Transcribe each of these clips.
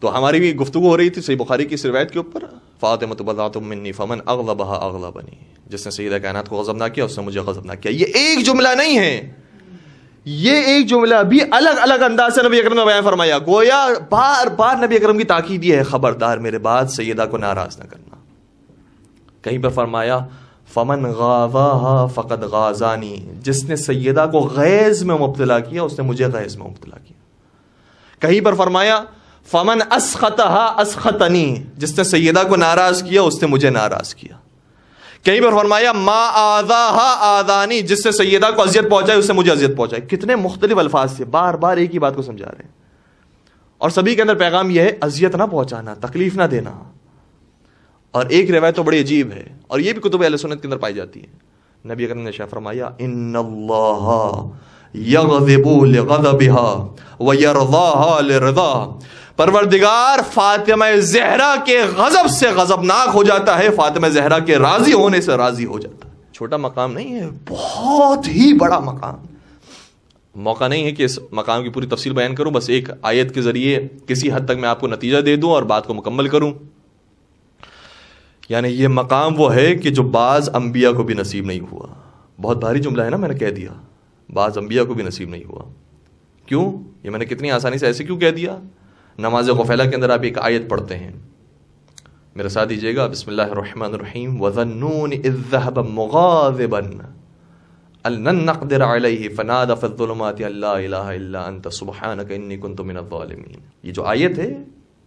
تو ہماری بھی گفتگو ہو رہی تھی صحیح بخاری کی اس روایت کے اوپر، فاطمۃ بضعۃ منی فمن اغضبها اغضبنی، جس نے سیدہ کائنات کو غضب نہ کیا اس نے مجھے غضب نہ کیا. یہ ایک جملہ نہیں ہے، یہ ایک جملہ بھی الگ الگ انداز سے نبی اکرم نے بیان فرمایا. گویا بار بار نبی اکرم کی تاکید یہ ہے خبردار میرے بعد سیدہ کو ناراض نہ کرنا. کہیں پر فرمایا فمن غاضاها فقد غازانی، جس نے سیدہ کو غیظ میں مبتلا کیا اس نے مجھے غیظ میں مبتلا کیا. کہیں پر فرمایا فمن اسخطها اسخطنی، جس نے سیدہ کو ناراض کیا اس نے مجھے ناراض کیا. کہیں پر فرمایا ما آذاها آذانی، جس سے سیدہ کو اذیت پہنچائی اس سے مجھے اذیت پہنچائی. کتنے مختلف الفاظ سے بار بار ایک ہی بات کو سمجھا رہے ہیں، اور سبھی کے اندر پیغام یہ ہے اذیت نہ پہنچانا، تکلیف نہ دینا. اور ایک روایت تو بڑی عجیب ہے اور یہ بھی کتب اہل سنت کے اندر پائی جاتی ہے. نبی اکرم نے شاہ فرمایا ان اللہ یغضب لغضبها ویرضاها لرضاها، پروردگار فاطمہ زہرا کے غضب سے غضبناک ہو جاتا ہے، فاطمہ زہرا کے راضی ہونے سے راضی ہو جاتا ہے. چھوٹا مقام نہیں ہے، بہت ہی بڑا مقام. موقع نہیں ہے کہ اس مقام کی پوری تفصیل بیان کروں، بس ایک آیت کے ذریعے کسی حد تک میں آپ کو نتیجہ دے دوں اور بات کو مکمل کروں. یعنی یہ مقام وہ ہے کہ جو بعض انبیاء کو بھی نصیب نہیں ہوا. بہت بھاری جملہ ہے نا، میں نے کہہ دیا بعض انبیاء کو بھی نصیب نہیں ہوا. کیوں؟ یہ میں نے کتنی آسانی سے ایسے کیوں کہہ دیا؟ نماز غفیلہ کے اندر آپ ایک آیت پڑھتے ہیں، میرے ساتھ دیجیے گا، بسم اللہ الرحمن الرحیم. وَظَنُّونِ إِذْ ذَهَبَ مُغَاضِبًا أَن لَّن نَّقْدِرَ عَلَيْهِ فَنَادَىٰ فِي الظُّلُمَاتِ أَن لَّا إِلَٰهَ إِلَّا أَنتَ سُبْحَانَكَ إِنِّي كُنتُ مِنَ الظَّالِمِينَ. یہ جو آیت ہے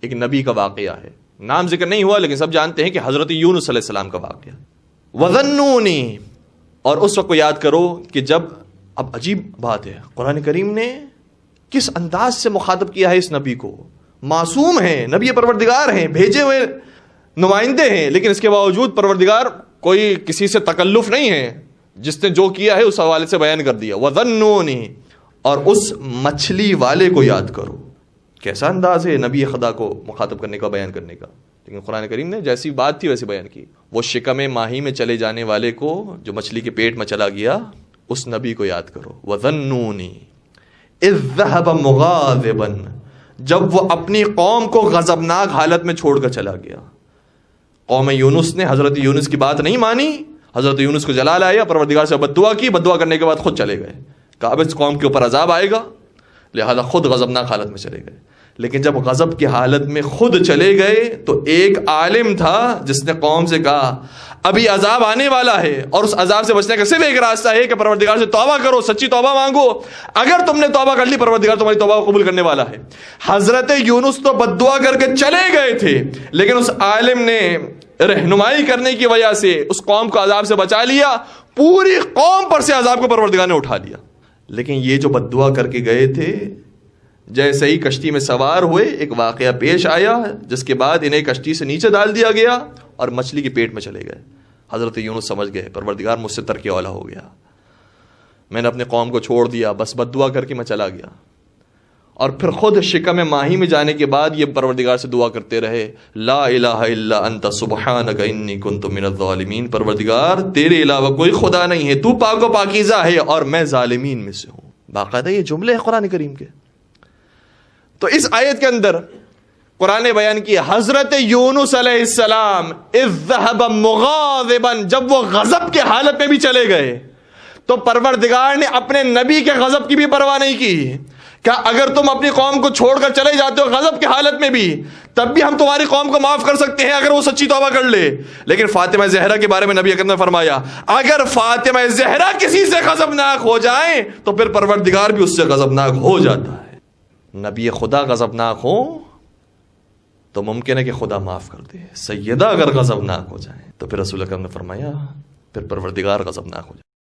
ایک نبی کا واقعہ ہے، نام ذکر نہیں ہوا لیکن سب جانتے ہیں کہ حضرت یونس علیہ السلام کا واقعہ. وَظَنُّونِ، اور اس وقت کو یاد کرو کہ جب، اب عجیب بات ہے، قرآن کریم نے کس انداز سے مخاطب کیا ہے اس نبی کو. معصوم ہیں، نبی پروردگار ہیں، بھیجے ہوئے نمائندے ہیں، لیکن اس کے باوجود پروردگار کوئی کسی سے تکلف نہیں ہے، جس نے جو کیا ہے اس حوالے سے بیان کر دیا. وَظَنُّونِ، اور اس مچھلی والے کو یاد کرو. کیسا انداز ہے نبی خدا کو مخاطب کرنے کا، بیان کرنے کا. لیکن قرآن کریم نے جیسی بات تھی ویسے بیان کی. وہ شکم ماہی میں چلے جانے والے کو جو مچھلی کے پیٹ میں چلا گیا، اس نبی کو یاد کرو. وَظَنُّونِ إِذْ ذَهَبَ مُغَاضِبًا، جب وہ اپنی قوم کو غضبناک حالت میں چھوڑ کر چلا گیا. قوم یونس نے حضرت یونس کی بات نہیں مانی، حضرت یونس کو جلا لایا، پروردگار سے بد دعا کی، بد دعا کرنے کے بعد خود چلے گئے. کہا اب اس قوم کے اوپر عذاب آئے گا، لہذا خود غضبناک حالت میں چلے گئے. لیکن جب غضب کی حالت میں خود چلے گئے تو ایک عالم تھا جس نے قوم سے کہا ابھی عذاب آنے والا ہے اور اس عذاب سے بچنے کا صرف ایک راستہ ہے کہ پروردگار سے توبہ کرو، سچی توبہ مانگو. اگر تم نے توبہ کر لی پروردگار تمہاری توبہ کو قبول کرنے والا ہے. حضرت یونس تو بد دعا کر کے چلے گئے تھے، لیکن اس عالم نے رہنمائی کرنے کی وجہ سے اس قوم کو عذاب سے بچا لیا. پوری قوم پر سے عذاب کو پروردگار نے اٹھا لیا. لیکن یہ جو بد دعا کر کے گئے تھے، جیسے ہی کشتی میں سوار ہوئے ایک واقعہ پیش آیا جس کے بعد انہیں کشتی سے نیچے ڈال دیا گیا اور مچھلی کے پیٹ میں چلے گئے. حضرت یونس سمجھ گئے پروردگار مجھ سے ترک اولا ہو گیا، میں نے اپنے قوم کو چھوڑ دیا، بس بد دعا کر کے میں چلا گیا. اور پھر خود شکم ماہی میں جانے کے بعد یہ پروردگار سے دعا کرتے رہے، لا الہ الا انت سبحانک انی کنت من الظالمین. پروردگار تیرے علاوہ کوئی خدا نہیں ہے، تو پاک و پاکیزہ ہے اور میں ظالمین میں سے ہوں. باقاعدہ یہ جملے ہیں قرآن کریم کے. تو اس آیت کے اندر قرآن نے بیان کیا حضرت یونس علیہ السلام اذ ذهب مغاضبا، جب وہ غضب کے حالت میں بھی چلے گئے تو پروردگار نے اپنے نبی کے غضب کی بھی پرواہ نہیں کی. کہ اگر تم اپنی قوم کو چھوڑ کر چلے جاتے ہو غضب کی حالت میں بھی، تب بھی ہم تمہاری قوم کو معاف کر سکتے ہیں اگر وہ سچی توبہ کر لے. لیکن فاطمہ زہرا کے بارے میں نبی اکرم نے فرمایا اگر فاطمہ زہرا کسی سے غضبناک ہو جائیں تو پھر پروردگار بھی اس سے غضبناک ہو جاتا ہے. نبی خدا غضبناک ہو تو ممکن ہے کہ خدا معاف کر دے. سیدہ اگر غضبناک ہو جائے تو پھر رسول اکرم نے فرمایا پھر پروردگار غضبناک ہو جائے.